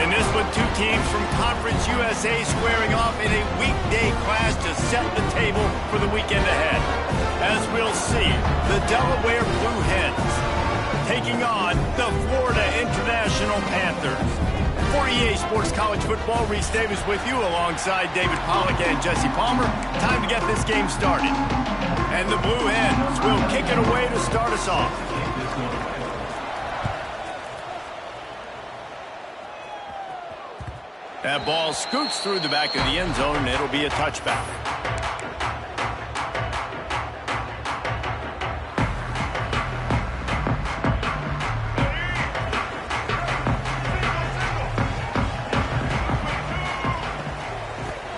In this one, two teams from Conference USA squaring off in a weekday clash to set the table for the weekend ahead. As we'll see, the Delaware Blue Hens taking on the Florida International Panthers. For EA Sports College Football, Reese Davis with you alongside David Pollack and Jesse Palmer. Time to get this game started. And the Blue Hens will kick it away to start us off. That ball scoots through the back of the end zone, and it'll be a touchback.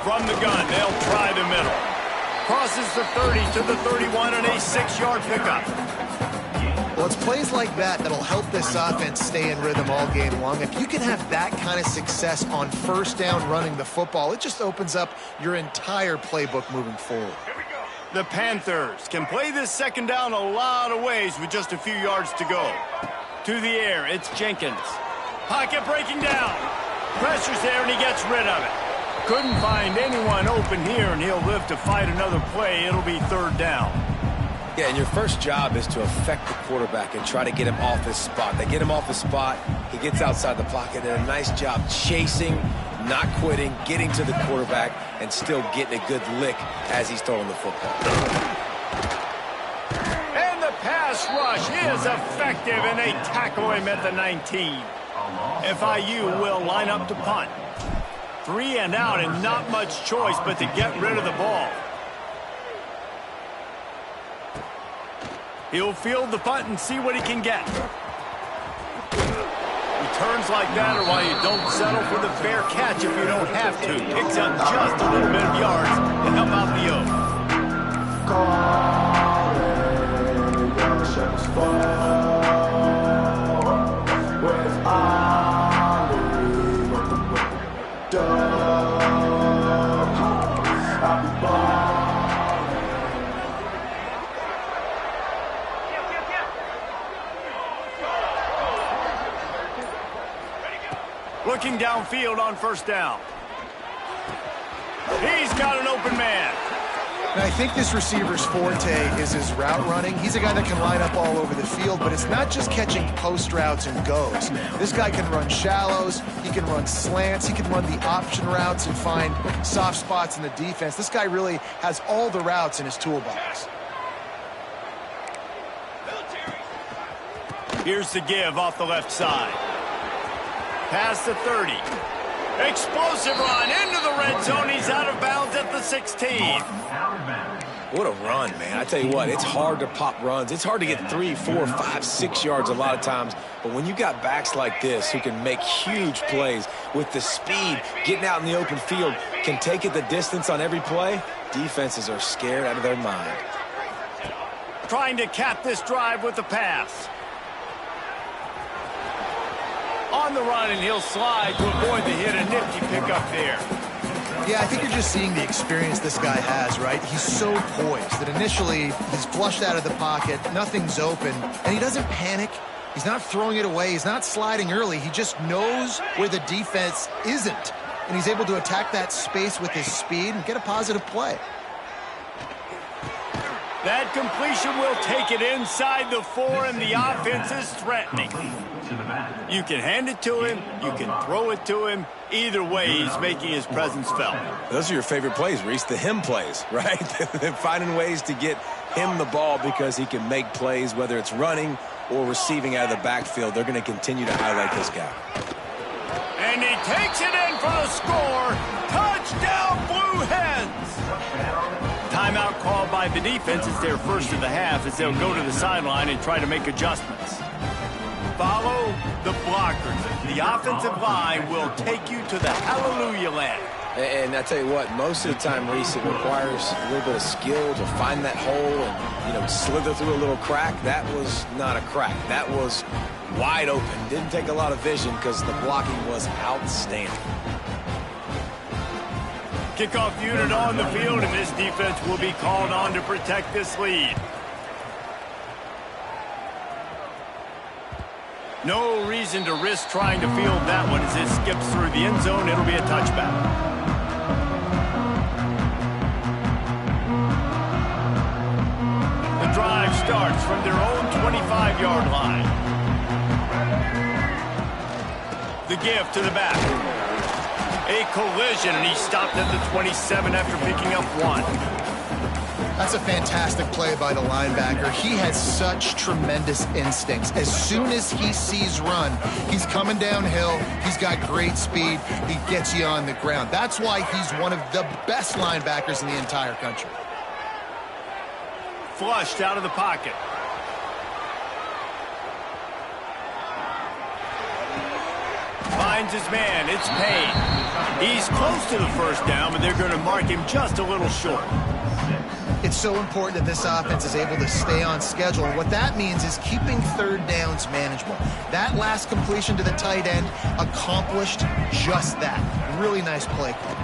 From the gun, they'll try the middle. Crosses the 30 to the 31 and a 6-yard pickup. Well, it's plays like that that'll help this offense stay in rhythm all game long. If you can have that kind of success on first down running the football, it just opens up your entire playbook moving forward. The Panthers can play this second down a lot of ways with just a few yards to go. To the air, it's Jenkins. Pocket breaking down. Pressure's there, and he gets rid of it. Couldn't find anyone open here, and he'll live to fight another play. It'll be third down. Yeah, and your first job is to affect the quarterback and try to get him off his spot. They get him off his spot, he gets outside the pocket, and a nice job chasing, not quitting, getting to the quarterback, and still getting a good lick as he's throwing the football. And the pass rush is effective, and they tackle him at the 19. FIU will line up to punt. 3 and out, and not much choice but to get rid of the ball. He'll field the punt and see what he can get. Returns like that are why you don't settle for the fair catch if you don't have to. Picks up just a little bit of yards to help out the Looking downfield on first down. He's got an open man. And I think this receiver's forte is his route running. He's a guy that can line up all over the field, but it's not just catching post routes and goes. This guy can run shallows, he can run slants, he can run the option routes and find soft spots in the defense. This guy really has all the routes in his toolbox. Here's the give off the left side. Past the 30. Explosive run into the red zone. He's out of bounds at the 16. What a run, man. I tell you what, it's hard to pop runs. It's hard to get 3, 4, 5, 6 yards a lot of times. But when you got backs like this who can make huge plays with the speed, getting out in the open field, can take it the distance on every play, defenses are scared out of their mind. Trying to cap this drive with the pass. On the run, and he'll slide to avoid the hit. A nifty pickup there. Yeah, I think you're just seeing the experience this guy has, right? He's so poised that initially he's flushed out of the pocket, nothing's open, and he doesn't panic. He's not throwing it away. He's not sliding early. He just knows where the defense isn't, and he's able to attack that space with his speed and get a positive play. That completion will take it inside the 4, and the offense is threatening. You can hand it to him, you can throw it to him. Either way, he's making his presence felt. Those are your favorite plays, Reese, the him plays, right? They're finding ways to get him the ball because he can make plays, whether it's running or receiving out of the backfield. They're going to continue to highlight this guy. And he takes it in for the score. Touchdown, Blue Hens! Timeout called by the defense. It's their first of the half as they'll go to the sideline and try to make adjustments. Follow the blockers. The offensive line will take you to the hallelujah land. And I tell you what, most of the time, Reese, it requires a little bit of skill to find that hole and, you know, slither through a little crack. That was not a crack. That was wide open. Didn't take a lot of vision because the blocking was outstanding. Kickoff unit on the field, and this defense will be called on to protect this lead. No reason to risk trying to field that one as it skips through the end zone. It'll be a touchback. The drive starts from their own 25-yard line. The give to the back. A collision, and he stopped at the 27 after picking up 1. That's a fantastic play by the linebacker. He has such tremendous instincts. As soon as he sees run, he's coming downhill. He's got great speed. He gets you on the ground. That's why he's one of the best linebackers in the entire country. Flushed out of the pocket. Finds his man. It's Payne. He's close to the first down, but they're going to mark him just a little short. It's so important that this offense is able to stay on schedule. And what that means is keeping third downs manageable. That last completion to the tight end accomplished just that. Really nice play call.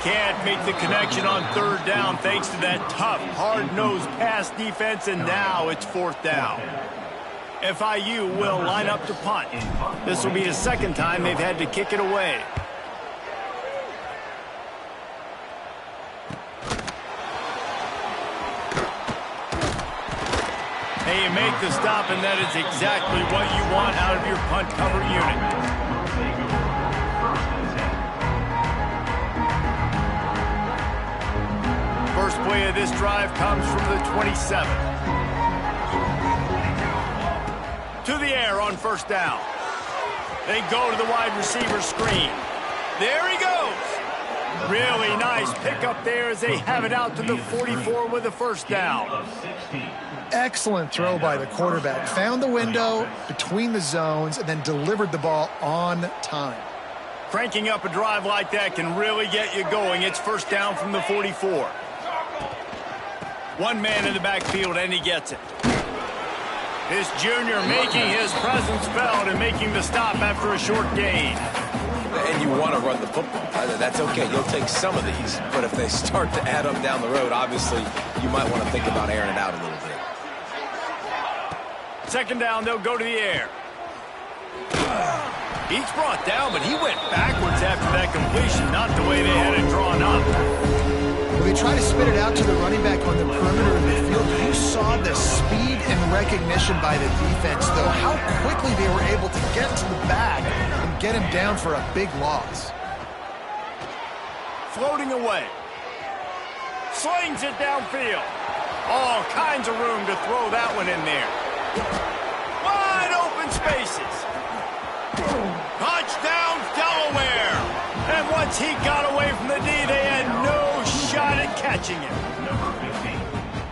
Can't make the connection on third down thanks to that tough, hard-nosed pass defense, and now it's fourth down. FIU will line up to punt. This will be the second time they've had to kick it away. Hey, you make the stop, and that is exactly what you want out of your punt cover unit. First play of this drive comes from the 27. To the air on first down. They go to the wide receiver screen. There he goes. Really nice pickup there as they have it out to the 44 with a first down. Excellent throw by the quarterback. Found the window between the zones and then delivered the ball on time. Cranking up a drive like that can really get you going. It's first down from the 44. One man in the backfield, and he gets it. This junior making his presence felt and making the stop after a short gain. And you want to run the football. That's okay. You'll take some of these. But if they start to add up down the road, obviously, you might want to think about airing it out a little bit. Second down, they'll go to the air. He's brought down, but he went backwards after that completion, not the way they had it drawn up. When they try to spit it out to the running back on the perimeter of the field, you saw the speed and recognition by the defense, though, how quickly they were able to get to the back and get him down for a big loss. Floating away. Slings it downfield. All kinds of room to throw that one in there. Wide open spaces. Touchdown, Delaware. And once he got away from the D, they had no shot at catching him.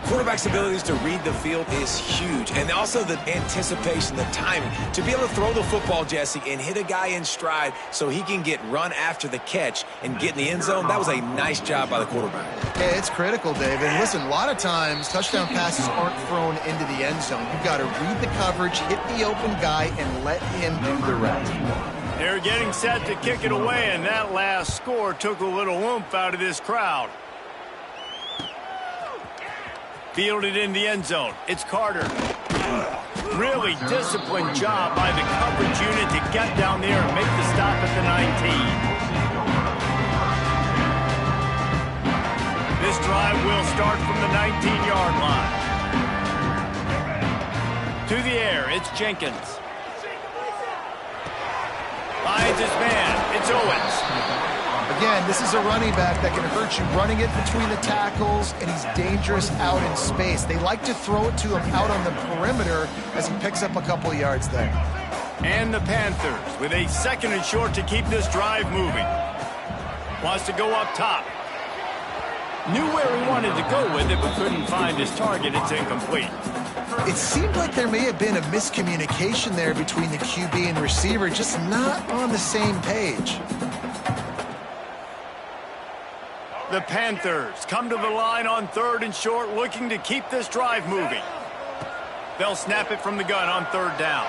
Quarterback's abilities to read the field is huge. And also the anticipation, the timing. To be able to throw the football, Jesse, and hit a guy in stride so he can get run after the catch and get in the end zone, that was a nice job by the quarterback. Yeah, it's critical, David. Listen, a lot of times touchdown passes aren't thrown into the end zone. You've got to read the coverage, hit the open guy, and let him do the rest. They're getting set to kick it away, and that last score took a little oomph out of this crowd. Fielded in the end zone. It's Carter. Really disciplined job by the coverage unit to get down there and make the stop at the 19. This drive will start from the 19-yard line. To the air, it's Jenkins. Finds his man. It's Owens. Again, this is a running back that can hurt you running it between the tackles, and he's dangerous out in space. They like to throw it to him out on the perimeter as he picks up a couple of yards there. And the Panthers with a second and short to keep this drive moving. Wants to go up top. Knew where he wanted to go with it, but couldn't find his target. It's incomplete. It seemed like there may have been a miscommunication there between the QB and receiver, just not on the same page. The Panthers come to the line on third and short, looking to keep this drive moving. They'll snap it from the gun on third down.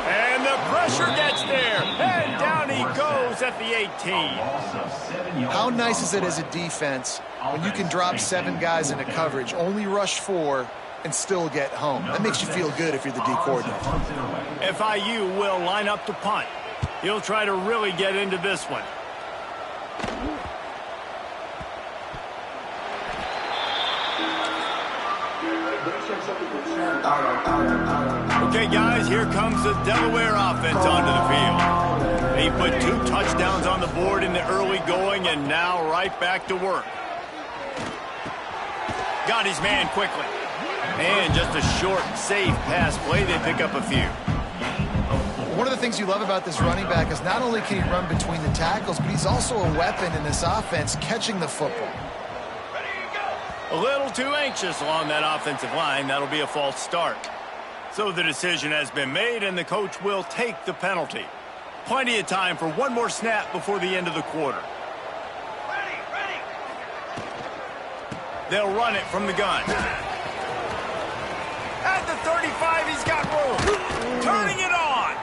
And the pressure gets there. And down he goes at the 18. How nice is it as a defense when you can drop 7 guys into coverage, only rush 4, and still get home. That makes you feel good if you're the D coordinator. FIU will line up to punt. He'll try to really get into this one. Okay, guys, here comes the Delaware offense onto the field. They put 2 touchdowns on the board in the early going, and now right back to work. Got his man quickly. And just a short, safe pass play. They pick up a few. One of the things you love about this running back is not only can he run between the tackles, but he's also a weapon in this offense catching the football. A little too anxious along that offensive line. That'll be a false start. So the decision has been made, and the coach will take the penalty. Plenty of time for one more snap before the end of the quarter. They'll run it from the gun. At the 35, he's got room. Turning it on.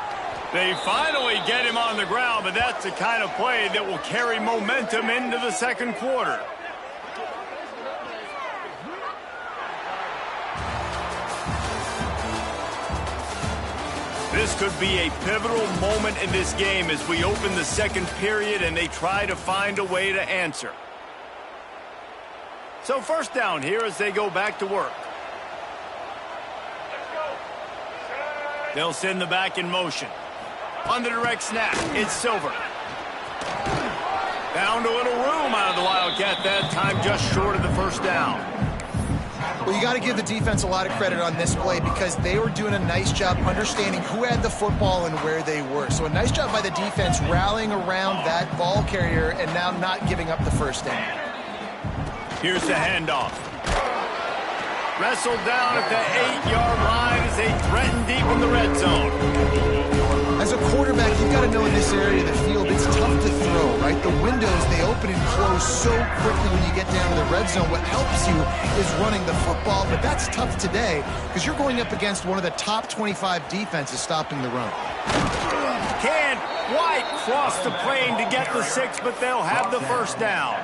They finally get him on the ground, but that's the kind of play that will carry momentum into the second quarter. This could be a pivotal moment in this game as we open the second period and they try to find a way to answer. So first down here as they go back to work. They'll send the back in motion. On the direct snap, it's Silver. Found a little room out of the Wildcat that time, just short of the first down. Well, you got to give the defense a lot of credit on this play because they were doing a nice job understanding who had the football and where they were. So a nice job by the defense rallying around that ball carrier and now not giving up the first down. Here's the handoff. Wrestled down at the 8-yard line as they threaten deep in the red zone. As a quarterback, you've got to know in this area of the field, it's tough to throw, right? The windows, they open and close so quickly when you get down to the red zone. What helps you is running the football, but that's tough today because you're going up against one of the top 25 defenses stopping the run. Can't quite cross the plane to get the 6, but they'll have the first down.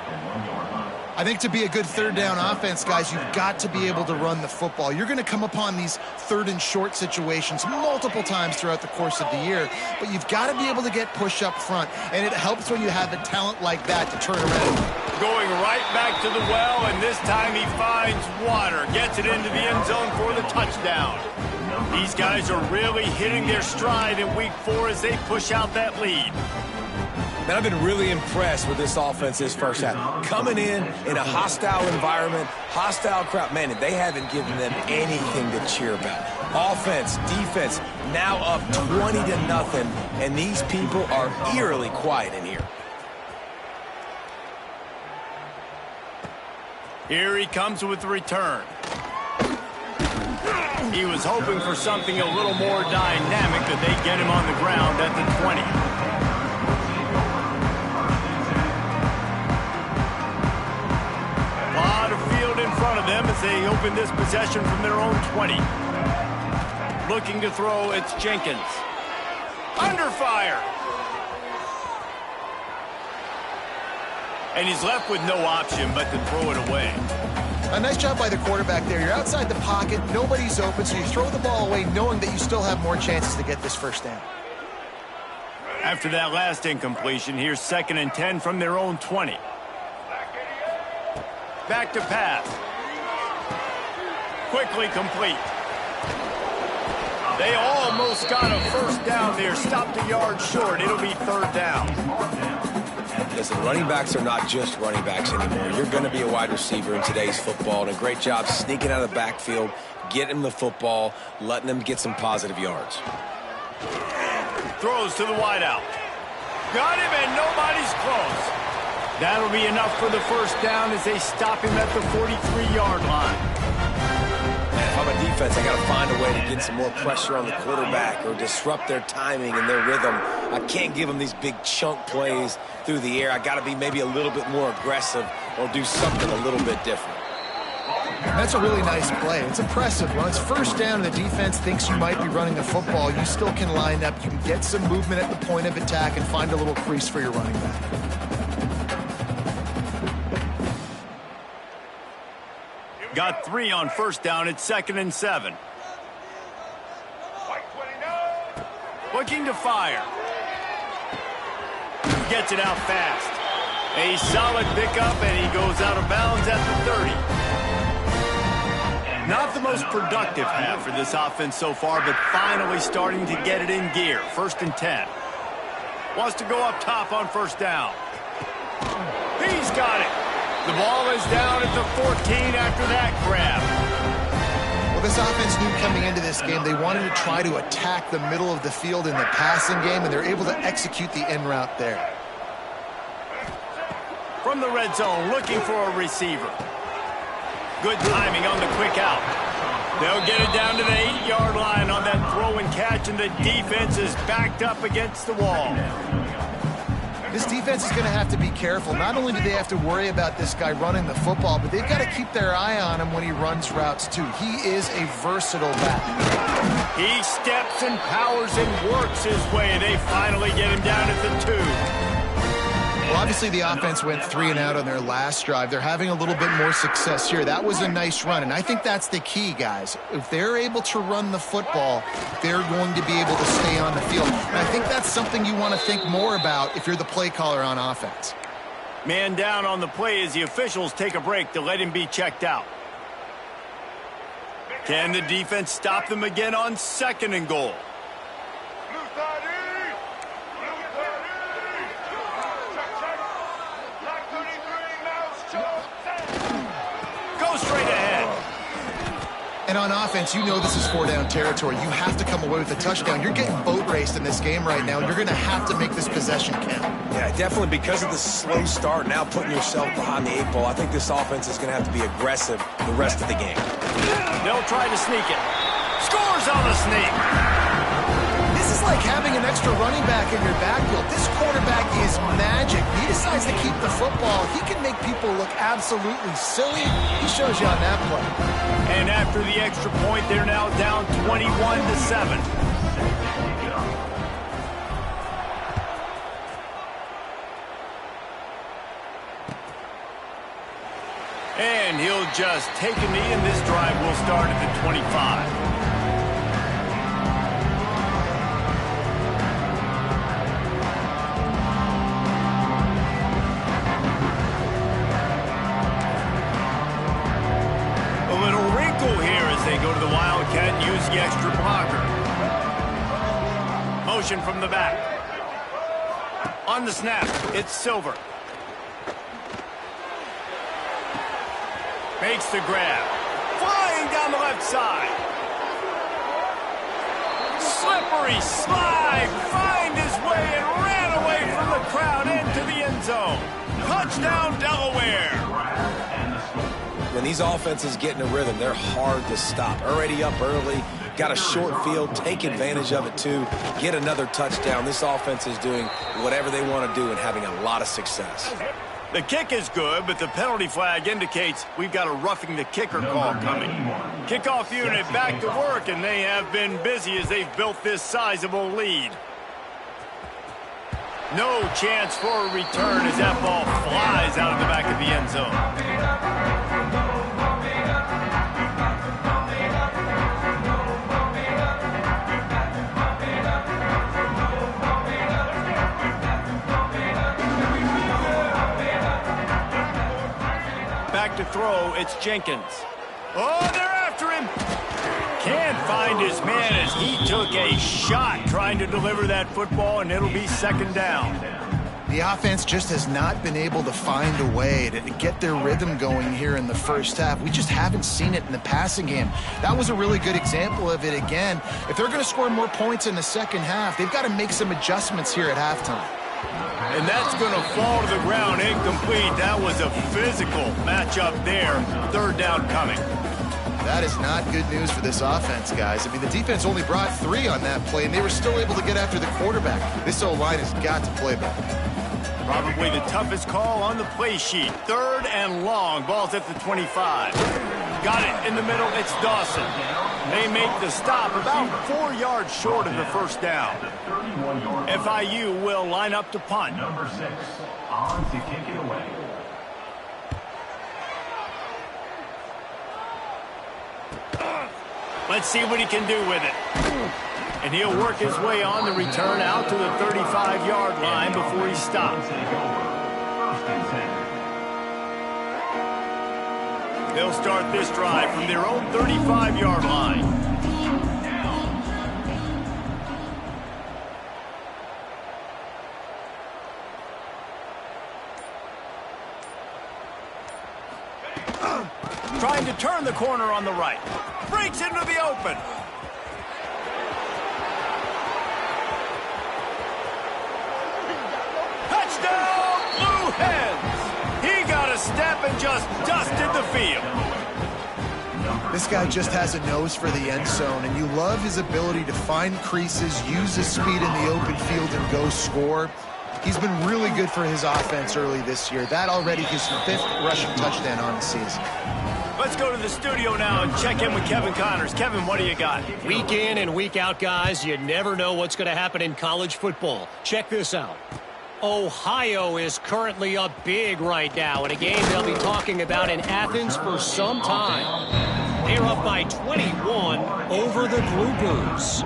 I think to be a good third down offense, guys, you've got to be able to run the football. You're going to come upon these third and short situations multiple times throughout the course of the year, but you've got to be able to get push up front, and it helps when you have a talent like that to turn around. Going right back to the well, and this time he finds water, gets it into the end zone for the touchdown. These guys are really hitting their stride in week 4 as they push out that lead. Man, I've been really impressed with this offense this first half. Coming in a hostile environment, hostile crowd. Man, they haven't given them anything to cheer about. Offense, defense, now up 20-0, and these people are eerily quiet in here. Here he comes with the return. He was hoping for something a little more dynamic, that they get him on the ground at the 20. In front of them as they open this possession from their own 20. Looking to throw, it's Jenkins. Under fire. And he's left with no option but to throw it away. A nice job by the quarterback there. You're outside the pocket, nobody's open, so you throw the ball away knowing that you still have more chances to get this first down. After that last incompletion, here's 2nd and 10 from their own 20. Back to pass. Quickly complete. They almost got a first down there. Stopped a yard short. It'll be 3rd down. Listen, running backs are not just running backs anymore. You're going to be a wide receiver in today's football, and a great job sneaking out of the backfield, getting them the football, letting them get some positive yards. Throws to the wideout. Got him, and nobody's close. That'll be enough for the first down as they stop him at the 43-yard line. And if I'm a defense, I got to find a way to get some more pressure on the quarterback or disrupt their timing and their rhythm. I can't give them these big chunk plays through the air. I got to be maybe a little bit more aggressive or do something a little bit different. That's a really nice play. It's impressive. When it's first down and the defense thinks you might be running the football, you still can line up. You can get some movement at the point of attack and find a little crease for your running back. Got 3 on first down. It's 2nd and 7. Looking to fire. Gets it out fast. A solid pickup, and he goes out of bounds at the 30. Not the most productive half for this offense so far, but finally starting to get it in gear. 1st and 10. Wants to go up top on first down. He's got it. The ball is down at the 14 after that grab. Well, this offense knew coming into this game they wanted to try to attack the middle of the field in the passing game, and they're able to execute the in route there. From the red zone, looking for a receiver. Good timing on the quick out. They'll get it down to the 8-yard line on that throw and catch, and the defense is backed up against the wall. This defense is going to have to be careful. Not only do they have to worry about this guy running the football, but they've got to keep their eye on him when he runs routes, too. He is a versatile back. He steps and powers and works his way, and they finally get him down at the 2. Well, obviously the offense went 3 and out on their last drive. They're having a little bit more success here. That was a nice run, and I think that's the key, guys. If they're able to run the football, they're going to be able to stay on the field. And I think that's something you want to think more about if you're the play caller on offense. Man down on the play as the officials take a break to let him be checked out. Can the defense stop them again on 2nd and goal? Straight ahead. And on offense, you know this is 4-down territory. You have to come away with a touchdown. You're getting boat raced in this game right now. You're going to have to make this possession count. Yeah, definitely because of the slow start, now putting yourself behind the 8 ball, I think this offense is going to have to be aggressive the rest of the game. They'll try to sneak it. Scores on the sneak. This is like having an extra running back in your backfield. This quarterback is magic. He decides to keep the football. He can make people look absolutely silly. He shows you on that play. And after the extra point, they're now down 21-7. And he'll just take a knee, and this drive will start at the 25. Go to the Wildcat and use the extra blocker. Motion from the back. On the snap, it's Silver. Makes the grab. Flying down the left side. Slippery slide. Find his way and ran away from the crowd into the end zone. Touchdown, Delaware. When these offenses get in a rhythm, they're hard to stop. Already up early, got a short field, take advantage of it too, get another touchdown. This offense is doing whatever they want to do and having a lot of success. The kick is good, but the penalty flag indicates we've got a roughing the kicker call coming. Kickoff unit back to work, and they have been busy as they've built this sizable lead. No chance for a return as that ball flies out of the back of the end zone. Back to throw, it's Jenkins. Oh, they're after him. Can't find his man as he took a shot trying to deliver that football, and it'll be 2nd down. The offense just has not been able to find a way to get their rhythm going here in the first half. We just haven't seen it in the passing game. That was a really good example of it again. If they're going to score more points in the second half, they've got to make some adjustments here at halftime. And that's going to fall to the ground incomplete. That was a physical matchup there. 3rd down coming. That is not good news for this offense, guys. I mean, the defense only brought 3 on that play, and they were still able to get after the quarterback. This O-line has got to play better. Probably the toughest call on the play sheet. 3rd and long. Ball's at the 25. Got it in the middle. It's Dawson. They make the stop about 4 yards short of the first down. FIU will line up to punt. Number 6 on to kick it away. Let's see what he can do with it. And he'll work his way on the return out to the 35-yard line before he stops. They'll start this drive from their own 35-yard line. Trying to turn the corner on the right. Breaks into the open. Touchdown, Blue Hens! He got a step and just dusted the field. This guy just has a nose for the end zone, and you love his ability to find creases, use his speed in the open field, and go score. He's been really good for his offense early this year. That already his 5th rushing touchdown on the season. Let's go to the studio now and check in with Kevin Connors. Kevin, what do you got? Week in and week out, guys, you never know what's going to happen in college football. Check this out. Ohio is currently up big right now in a game they'll be talking about in Athens for some time. They're up by 21 over the Blue Blues.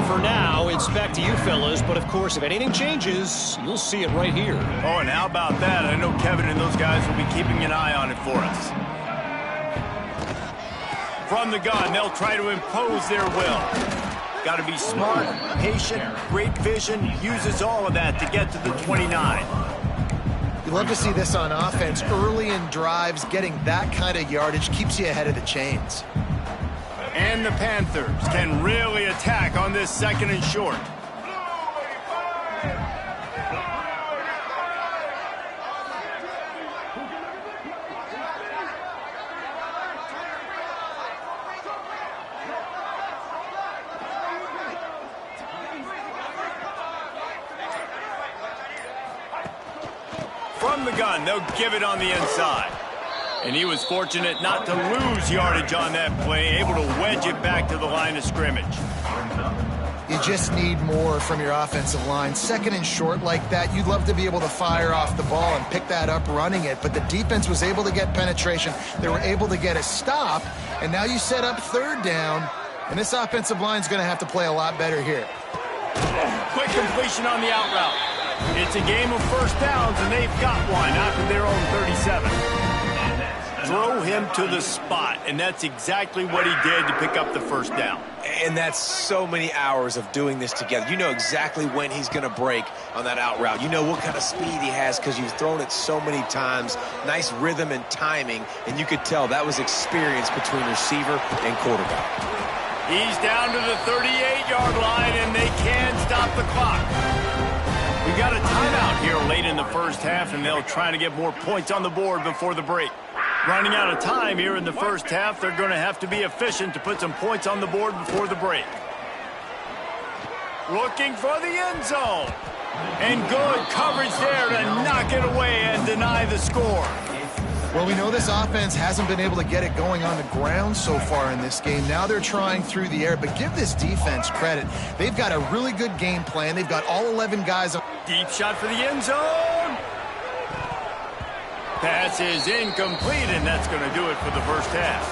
For now, it's back to you fellas, but of course, if anything changes, you'll see it right here. Oh, and how about that? I know Kevin and those guys will be keeping an eye on it for us. From the gun, they'll try to impose their will. Got to be smart, patient, great vision, uses all of that to get to the 29. You love to see this on offense. Early in drives, getting that kind of yardage keeps you ahead of the chains. And the Panthers can really attack on this 2nd and short. From the gun, they'll give it on the inside. And he was fortunate not to lose yardage on that play, able to wedge it back to the line of scrimmage. You just need more from your offensive line. 2nd and short like that, you'd love to be able to fire off the ball and pick that up running it, but the defense was able to get penetration. They were able to get a stop, and now you set up 3rd down, and this offensive line's going to have to play a lot better here. Quick completion on the out route. It's a game of first downs, and they've got one out to their own 37. Throw him to the spot, and that's exactly what he did to pick up the first down. And that's so many hours of doing this together. You know exactly when he's going to break on that out route. You know what kind of speed he has because you've thrown it so many times. Nice rhythm and timing, and you could tell that was experience between receiver and quarterback. He's down to the 38-yard line, and they can stop the clock. We got a timeout here late in the first half, and they'll try to get more points on the board before the break. Running out of time here in the first half, they're going to have to be efficient to put some points on the board before the break. Looking for the end zone. And good coverage there to knock it away and deny the score. Well, we know this offense hasn't been able to get it going on the ground so far in this game. Now they're trying through the air, but give this defense credit. They've got a really good game plan. They've got all 11 guys. Deep shot for the end zone. Pass is incomplete, and that's going to do it for the first half.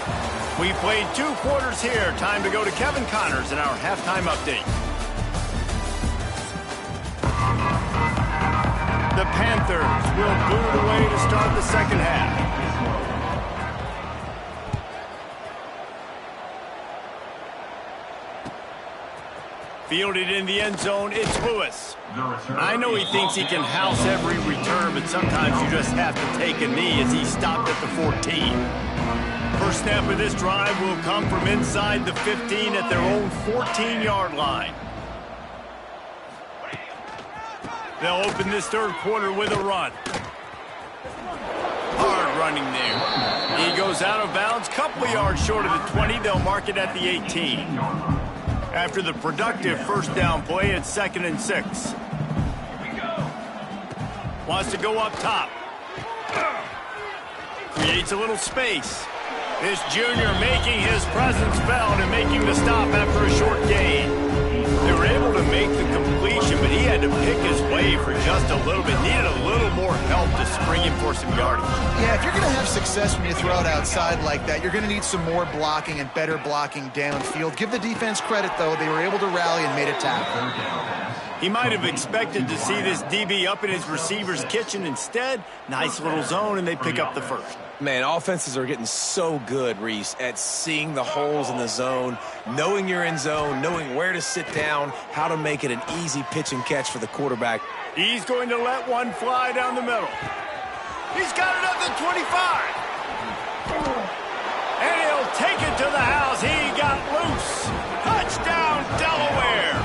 We played 2 quarters here. Time to go to Kevin Connors in our halftime update. The Panthers will boot it away to start the second half. Fielded in the end zone, it's Lewis. I know he thinks he can house every return, but sometimes you just have to take a knee as he stopped at the 14. First snap of this drive will come from inside the 15 at their own 14-yard line. They'll open this third quarter with a run. Hard running there. He goes out of bounds, couple yards short of the 20. They'll mark it at the 18. After the productive first down play, it's 2nd and 6. Wants to go up top. Creates a little space. This junior making his presence felt and making the stop after a short gain. They were able to make the completion, but he had to pick his way for just a little bit. Needed a little more help to spring him for some yardage. Yeah, if you're going to have success when you throw it outside like that, you're going to need some more blocking and better blocking downfield. Give the defense credit, though. They were able to rally and made a tackle. He might have expected to see this DB up in his receiver's kitchen. Instead, nice little zone, and they pick up the first. Man, offenses are getting so good, Reese, at seeing the holes in the zone, knowing you're in zone, knowing where to sit down, how to make it an easy pitch and catch for the quarterback. He's going to let one fly down the middle. He's got it up to 25. And he'll take it to the house. He got loose. Touchdown, Delaware.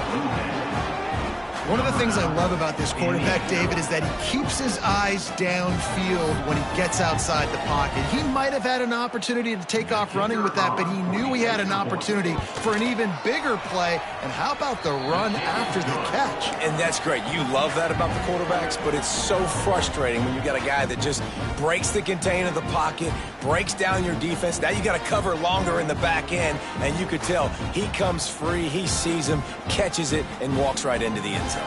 One of the things I love about this quarterback, David, is that he keeps his eyes downfield when he gets outside the pocket. He might have had an opportunity to take off running with that, but he knew he had an opportunity for an even bigger play. And how about the run after the catch? And that's great. You love that about the quarterbacks, but it's so frustrating when you got a guy that just breaks the contain of the pocket, breaks down your defense. Now you got to cover longer in the back end, and you could tell he comes free, he sees him, catches it, and walks right into the end zone.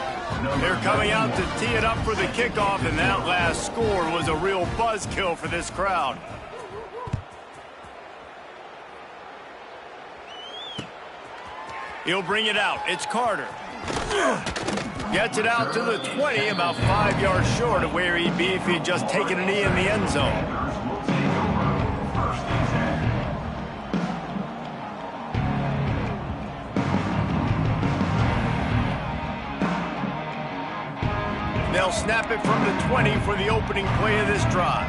They're coming out to tee it up for the kickoff, and that last score was a real buzzkill for this crowd. He'll bring it out. It's Carter. Gets it out to the 20, about 5 yards short of where he'd be if he'd just taken a knee in the end zone. They'll snap it from the 20 for the opening play of this drive.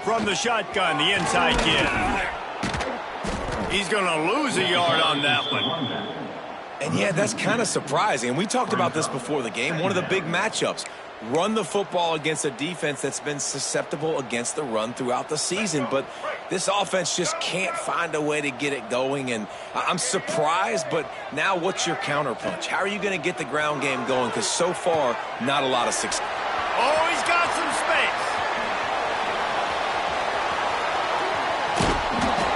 From the shotgun, the inside give. He's going to lose a yard on that one. And yeah, that's kind of surprising. We talked about this before the game. One of the big matchups. Run the football against a defense that's been susceptible against the run throughout the season. But this offense just can't find a way to get it going. And I'm surprised, but now what's your counterpunch? How are you going to get the ground game going? Because so far, not a lot of success. Oh, he's got some space.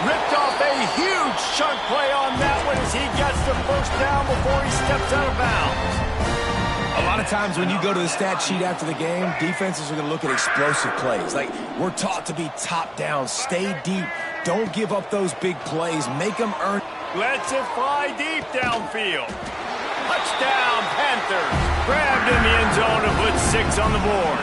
Ripped off a huge chunk play on that one as he gets the first down before he steps out of bounds. A lot of times when you go to the stat sheet after the game, defenses are going to look at explosive plays. Like, we're taught to be top down, stay deep, don't give up those big plays, make them earn. Lets it fly deep downfield. Touchdown, Panthers. Grabbed in the end zone and put 6 on the board.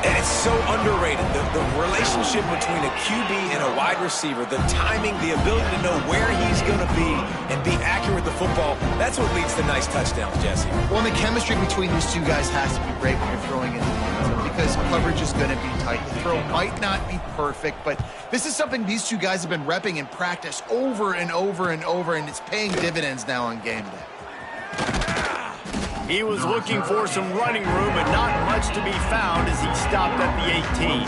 And it's so underrated. The relationship between a QB and a wide receiver, the timing, the ability to know where he's going to be and be accurate with the football, that's what leads to nice touchdowns, Jesse. Well, and the chemistry between these two guys has to be great when you're throwing into the end zone because coverage is going to be tight. The throw might not be perfect, but this is something these two guys have been repping in practice over and over and over, and it's paying dividends now on game day. He was looking for some running room, but not much to be found as he stopped at the 18.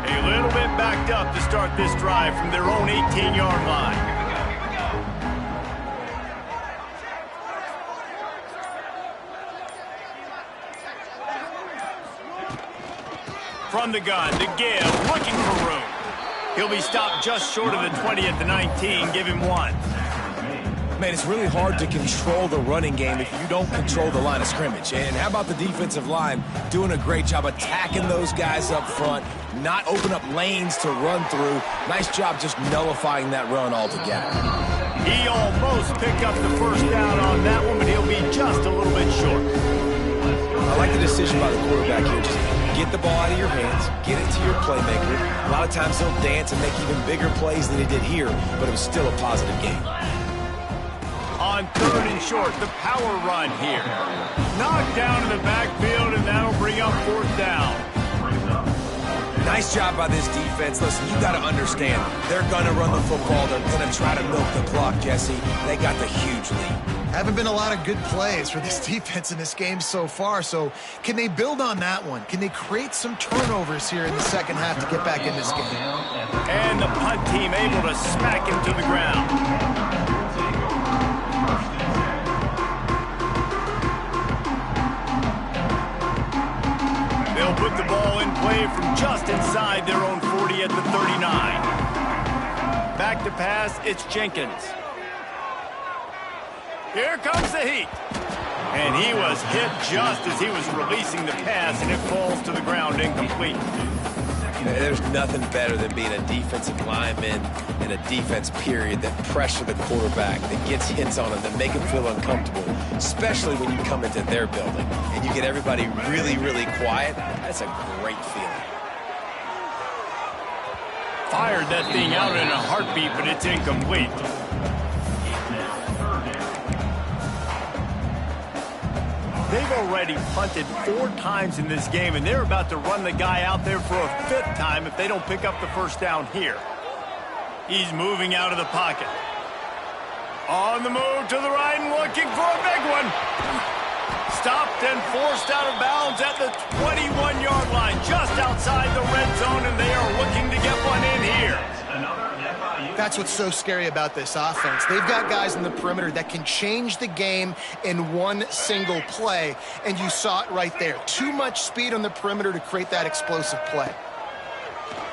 A little bit backed up to start this drive from their own 18-yard line. From the gun, to give, looking for room. He'll be stopped just short of the 20 at the 19. Give him 1. Man, it's really hard to control the running game if you don't control the line of scrimmage. And how about the defensive line doing a great job attacking those guys up front, not open up lanes to run through. Nice job just nullifying that run altogether. He almost picked up the first down on that one, but he'll be just a little bit short. I like the decision by the quarterback here. Just get the ball out of your hands, get it to your playmaker. A lot of times he'll dance and make even bigger plays than he did here, but it was still a positive game. On 3rd and short, the power run here. Knocked down in the backfield, and that'll bring up 4th down. Nice job by this defense. Listen, you got to understand, they're going to run the football. They're going to try to milk the clock, Jesse. They got the huge lead. Haven't been a lot of good plays for this defense in this game so far, so can they build on that one? Can they create some turnovers here in the second half to get back in this game? And the punt team able to smack him to the ground. They'll They'll put the ball in play from just inside their own 40 at the 39. Back to pass, it's Jenkins. Here comes the heat. And he was hit just as he was releasing the pass, and it falls to the ground incomplete. There's nothing better than being a defensive lineman in a defense period that pressure the quarterback, that gets hits on him, that make him feel uncomfortable, especially when you come into their building and you get everybody really, really quiet. That's a great feeling. Fired that thing out in a heartbeat, but it's incomplete. They've already punted 4 times in this game, and they're about to run the guy out there for a 5th time if they don't pick up the first down here. He's moving out of the pocket. On the move to the right and looking for a big one. Stopped and forced out of bounds at the 21-yard line, just outside the red zone, and they are looking to get one in here. That's what's so scary about this offense. They've got guys in the perimeter that can change the game in one single play, and you saw it right there. Too much speed on the perimeter to create that explosive play.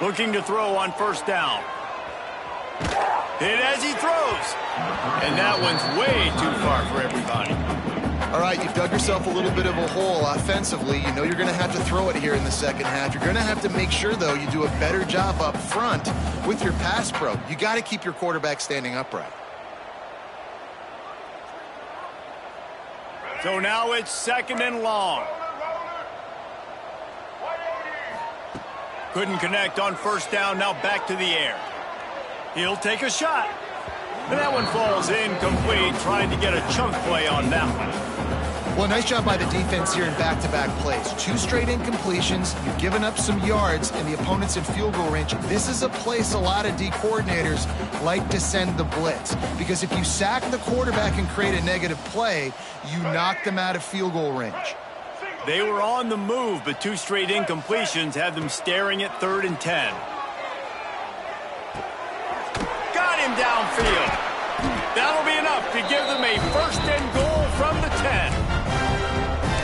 Looking to throw on first down. Hit as he throws. And that one's way too far for everybody. All right, you've dug yourself a little bit of a hole offensively. You know you're going to have to throw it here in the second half. You're going to have to make sure, though, you do a better job up front with your pass pro. You got to keep your quarterback standing upright. So now it's 2nd and long. Couldn't connect on first down, now back to the air. He'll take a shot. And that one falls incomplete, trying to get a chunk play on that one. Well, nice job by the defense here in back-to-back plays. 2 straight incompletions. You've given up some yards, and the opponent's in field goal range. This is a place a lot of D coordinators like to send the blitz, because if you sack the quarterback and create a negative play, you knock them out of field goal range. They were on the move, but 2 straight incompletions have them staring at 3rd and 10. Got him downfield. That'll be enough to give them a 1st and goal from the 10.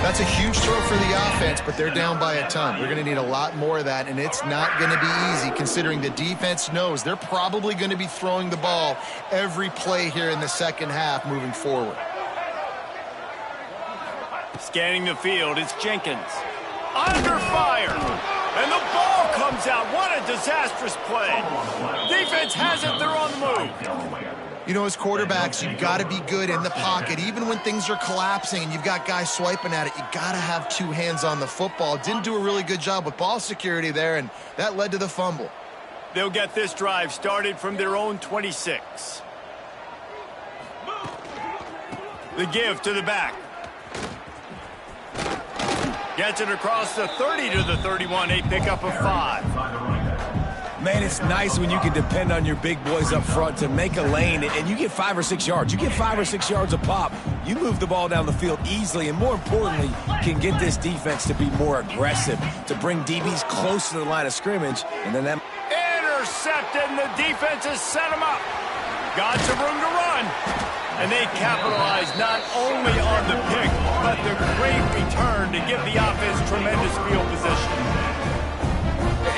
That's a huge throw for the offense, but they're down by a ton. They're going to need a lot more of that, and it's not going to be easy considering the defense knows they're probably going to be throwing the ball every play here in the second half moving forward. Scanning the field, it's Jenkins. Under fire, and the ball comes out. What a disastrous play. Defense has it, they're on the move. You know, as quarterbacks, you've got to be good in the pocket. Even when things are collapsing and you've got guys swiping at it, you got to have 2 hands on the football. Didn't do a really good job with ball security there, and that led to the fumble. They'll get this drive started from their own 26. The give to the back. Gets it across the 30 to the 31, a pickup of 5. Man, it's nice when you can depend on your big boys up front to make a lane, and you get 5 or 6 yards. You get 5 or 6 yards a pop. You move the ball down the field easily, and more importantly, can get this defense to be more aggressive, to bring DBs close to the line of scrimmage, and then that... Intercepted, and the defense has set him up. Got some room to run. And they capitalize not only on the pick, but the great return to give the offense tremendous field position.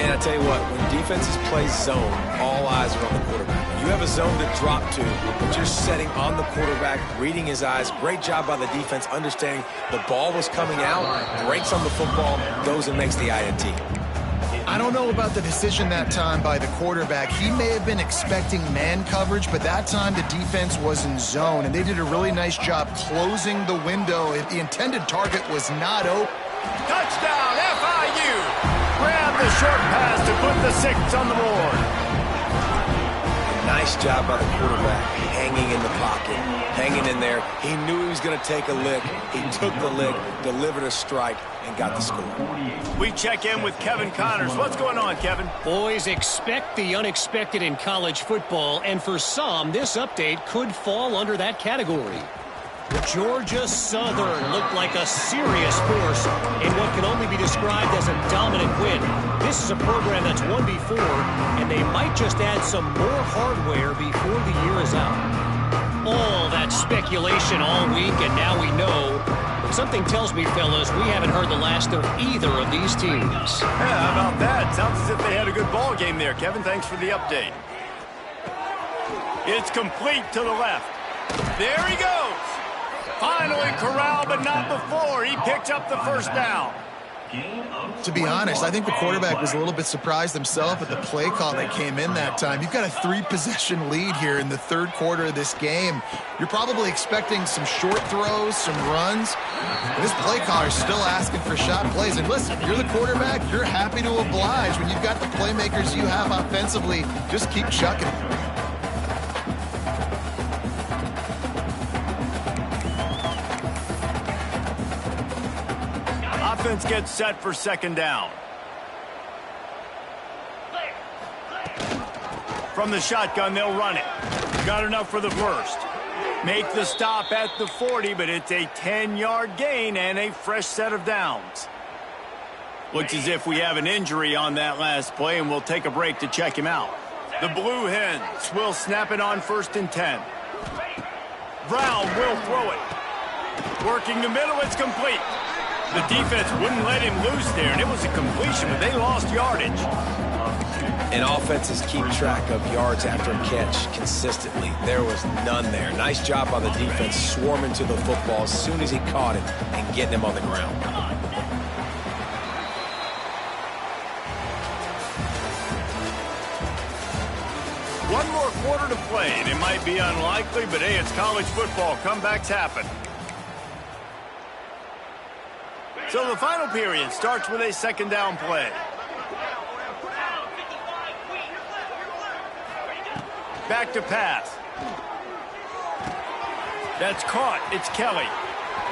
And I tell you what, when defenses play zone, all eyes are on the quarterback. You have a zone to drop to, but you're setting on the quarterback, reading his eyes. Great job by the defense, understanding the ball was coming out, breaks on the football, goes and makes the INT. I don't know about the decision that time by the quarterback. He may have been expecting man coverage, but that time the defense was in zone, and they did a really nice job closing the window. The intended target was not open. Touchdown, FIU! Grab the short pass to put the 6 on the board. Nice job by the quarterback, hanging in the pocket, hanging in there. He knew he was going to take a lick. He took the lick, delivered a strike, and got the score. We check in with Kevin Connors. What's going on, Kevin? Boys, expect the unexpected in college football, and for some, this update could fall under that category. Georgia Southern looked like a serious force in what can only be described as a dominant win. This is a program that's won before, and they might just add some more hardware before the year is out. All that speculation all week, and now we know Something tells me, fellas, we haven't heard the last of either of these teams. Yeah, how about that? Sounds as if they had a good ball game there, Kevin. Thanks for the update. It's complete to the left. There he goes. Finally corralled, but not before. He picked up the first down. To be honest, I think the quarterback was a little bit surprised himself at the play call that came in that time. You've got a 3-possession lead here in the third quarter of this game. You're probably expecting some short throws, some runs. And this play caller is still asking for shot plays. And listen, you're the quarterback. You're happy to oblige. When you've got the playmakers you have offensively, just keep chucking it. Offense gets set for second down. From the shotgun, they'll run it. Got enough for the first. Make the stop at the 40, but it's a 10-yard gain and a fresh set of downs. Looks as if we have an injury on that last play, and we'll take a break to check him out. The Blue Hens will snap it on 1st and 10. Brown will throw it. Working the middle, it's complete. The defense wouldn't let him loose there, and it was a completion, but they lost yardage. And offenses keep track of yards after a catch consistently. There was none there. Nice job by the defense swarming to the football as soon as he caught it and getting him on the ground. One more quarter to play, and it might be unlikely, but hey, it's college football. Comebacks happen. So the final period starts with a second down play. Back to pass. That's caught. It's Kelly.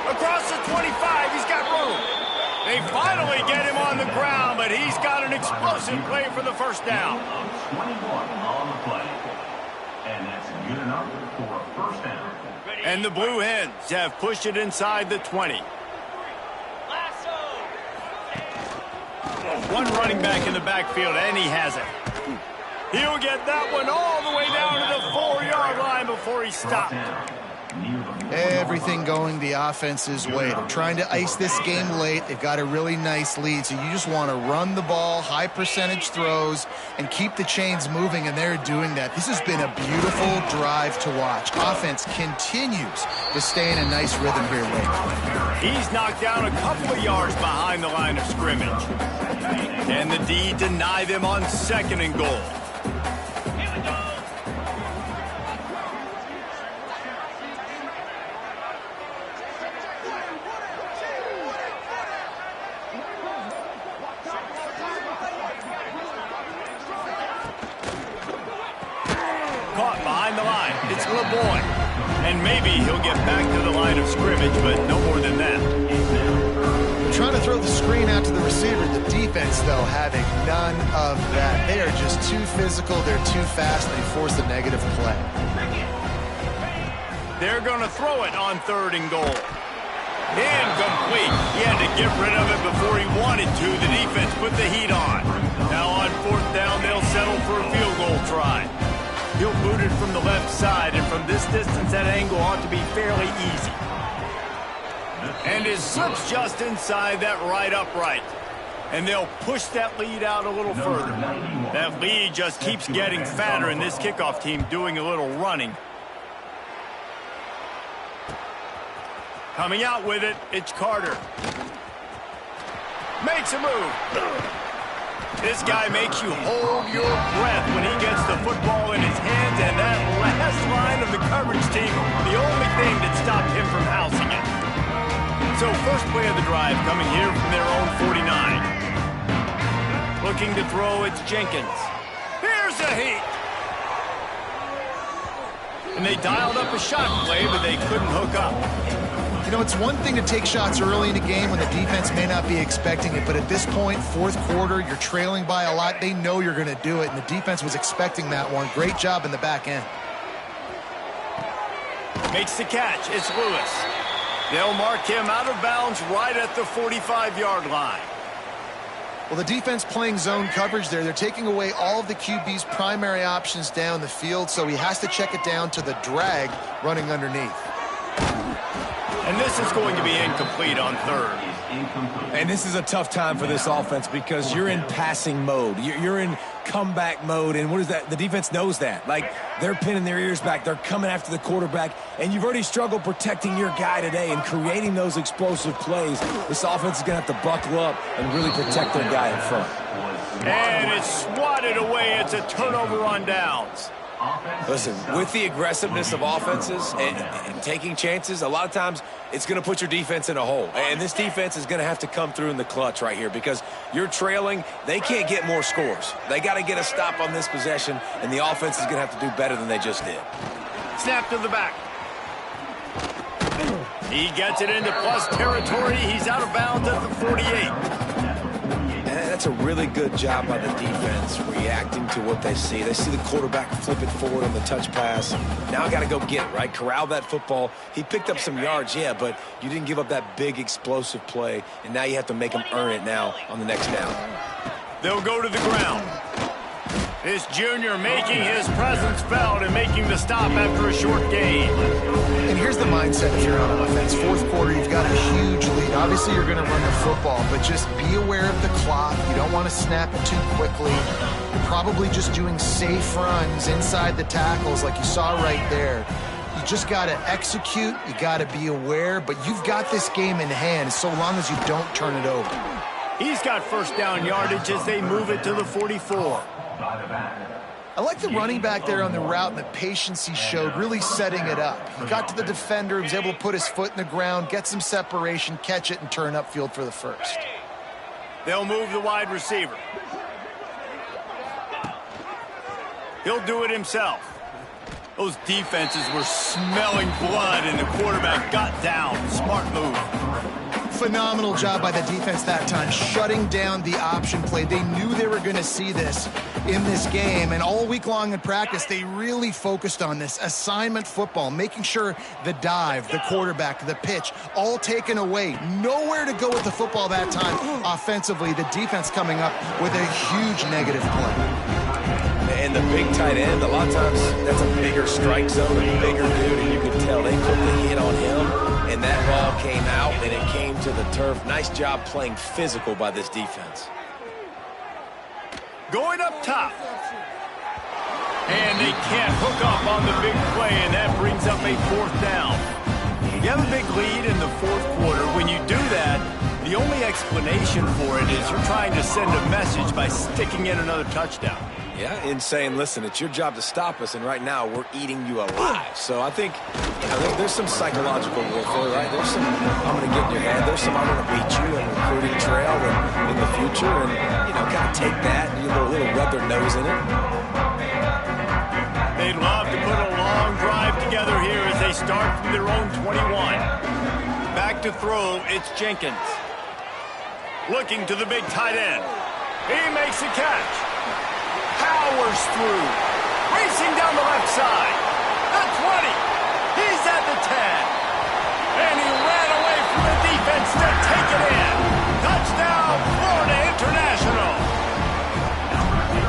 Across the 25, he's got room. They finally get him on the ground, but he's got an explosive play for the first down. 21 on the play. And that's good enough for a first down. And the Blue Hens have pushed it inside the 20. One running back in the backfield, and he has it. He'll get that one all the way down to the 4-yard line before he stopped. Everything going the offense's way. They're trying to ice this game late. They've got a really nice lead, so you just want to run the ball, high percentage throws, and keep the chains moving, and they're doing that. This has been a beautiful drive to watch. Offense continues to stay in a nice rhythm here late. He's knocked down a couple of yards behind the line of scrimmage. And the D deny them on 2nd and goal. Caught behind the line. It's LeBoy. And maybe he'll get back to the line of scrimmage, but no more than that. Trying to throw the screen out to the receiver. The defense, though, having none of that. They are just too physical. They're too fast. They force a negative play. They're going to throw it on 3rd and goal. Incomplete. He had to get rid of it before he wanted to. The defense put the heat on. Now on 4th down, they'll settle for a field goal try. He'll boot it from the left side, and from this distance, that angle ought to be fairly easy. And his slip's just inside that right upright. And they'll push that lead out a little further. That lead just keeps getting fatter, and this kickoff team doing a little running. Coming out with it, it's Carter. Makes a move. This guy makes you hold your breath when he gets the football in his hands, and that last line of the coverage team, the only thing that stopped him from housing it. So first play of the drive coming here from their own 49. Looking to throw, it's Jenkins. Here's a heat. And they dialed up a shot play, but they couldn't hook up. You know, it's one thing to take shots early in the game when the defense may not be expecting it, but at this point, 4th quarter, you're trailing by a lot. They know you're going to do it, and the defense was expecting that one. Great job in the back end. Makes the catch. It's Lewis. They'll mark him out of bounds right at the 45-yard line. Well, the defense playing zone coverage there. They're taking away all of the QB's primary options down the field, so he has to check it down to the drag running underneath. And this is going to be incomplete on third. And this is a tough time for this offense because you're in passing mode. You're in comeback mode. And what is that? The defense knows that. Like, they're pinning their ears back. They're coming after the quarterback. And you've already struggled protecting your guy today and creating those explosive plays. This offense is going to have to buckle up and really protect their guy in front. And it's swatted away. It's a turnover on downs. Listen, with the aggressiveness of offenses and taking chances, a lot of times it's going to put your defense in a hole. And this defense is going to have to come through in the clutch right here because you're trailing. They can't get more scores. They got to get a stop on this possession, and the offense is going to have to do better than they just did. Snap to the back. He gets it into plus territory. He's out of bounds at the 48. That's a really good job by the defense reacting to what they see. They see the quarterback flip it forward on the touch pass. Now I got to go get it, right? Corral that football. He picked up some yards, yeah, but you didn't give up that big explosive play, and now you have to make him earn it now on the next down. They'll go to the ground. This junior making his presence felt and making the stop after a short gain. And here's the mindset if you're on offense. Fourth quarter, you've got a huge lead. Obviously, you're going to run the football, but just be aware of the clock. You don't want to snap it too quickly. You're probably just doing safe runs inside the tackles like you saw right there. You just got to execute. You got to be aware, but you've got this game in hand so long as you don't turn it over. He's got first down yardage as they move it to the 44. I like the running back there on the route and the patience he showed, really setting it up. He got to the defender, he was able to put his foot in the ground, get some separation, catch it, and turn upfield for the first. They'll move the wide receiver. He'll do it himself. Those defenses were smelling blood, and the quarterback got down. Smart move. Phenomenal job by the defense that time, shutting down the option play. They knew they were going to see this in this game, and all week long in practice, they really focused on this assignment football, making sure the dive, the quarterback, the pitch, all taken away. Nowhere to go with the football that time offensively. The defense coming up with a huge negative play. And the big tight end, a lot of times that's a bigger strike zone, a bigger dude, and you can tell they put the hit on him, and that ball came out, and it came to the turf. Nice job playing physical by this defense. Going up top. And they can't hook up on the big play, and that brings up a fourth down. You have a big lead in the fourth quarter. When you do that, the only explanation for it is you're trying to send a message by sticking in another touchdown. Yeah, and saying, listen, it's your job to stop us, and right now we're eating you alive. So I think there's some psychological warfare, right? There's some, I'm going to get in your head. There's some, I'm going to beat you in recruiting trail in the future, and, kind of take that and little rub their nose in it. They'd love to put a long drive together here as they start from their own 21. Back to throw, it's Jenkins. Looking to the big tight end. He makes a catch. Powers through. Racing down the left side. The 20. He's at the 10. And he ran away from the defense to take it in. Touchdown, Florida International.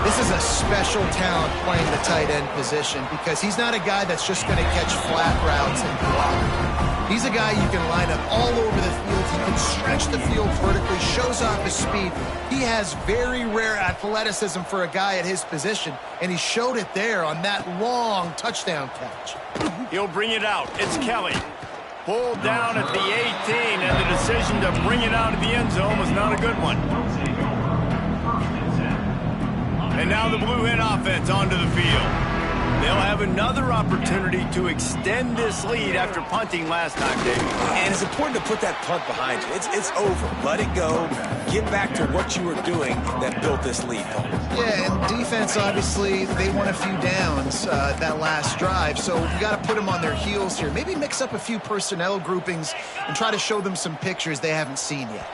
This is a special talent playing the tight end position because he's not a guy that's just going to catch flat routes and block. He's a guy you can line up all over the field. He can stretch the field vertically, shows off his speed. He has very rare athleticism for a guy at his position, and he showed it there on that long touchdown catch. He'll bring it out. It's Kelly. Pulled down at the 18, and the decision to bring it out of the end zone was not a good one. And now the Blue Hen offense onto the field. They'll have another opportunity to extend this lead after punting last time, David. And it's important to put that punt behind you. It's over. Let it go. Get back to what you were doing that built this lead. Yeah, and defense, obviously, they won a few downs that last drive, so you got to put them on their heels here. Maybe mix up a few personnel groupings and try to show them some pictures they haven't seen yet.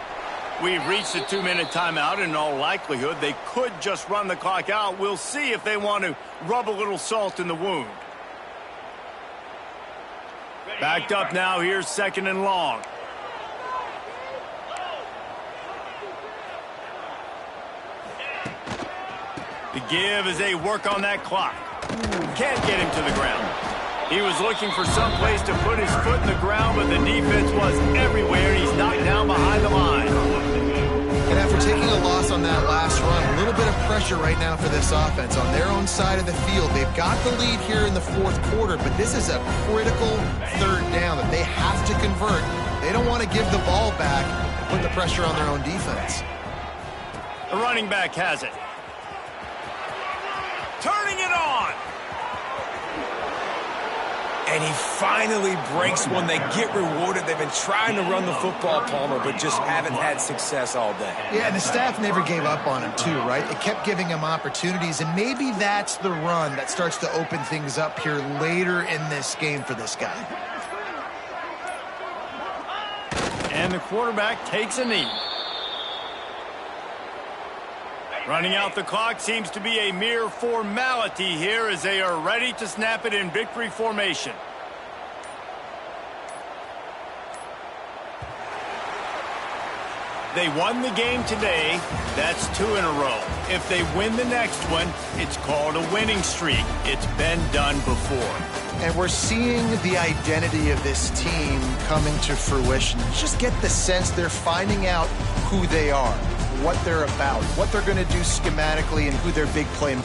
We've reached a 2-minute timeout, and in all likelihood, they could just run the clock out. We'll see if they want to rub a little salt in the wound. Backed up now, here's 2nd and long. The give as they work on that clock. Can't get him to the ground. He was looking for some place to put his foot in the ground, but the defense was everywhere. He's knocked down behind the line. And after taking a loss on that last run, a little bit of pressure right now for this offense on their own side of the field. They've got the lead here in the fourth quarter, but this is a critical third down that they have to convert. They don't want to give the ball back and put the pressure on their own defense. The running back has it. Turning it on. And he finally breaks one. They get rewarded. They've been trying to run the football, Palmer, but just haven't had success all day. Yeah, and the staff never gave up on him, too, right? It kept giving him opportunities, and maybe that's the run that starts to open things up here later in this game for this guy. And the quarterback takes a knee. Running out the clock seems to be a mere formality here as they are ready to snap it in victory formation. They won the game today. That's 2 in a row. If they win the next one, it's called a winning streak. It's been done before. And we're seeing the identity of this team coming to fruition. Just get the sense they're finding out who they are, what they're about, what they're going to do schematically, and who their big play.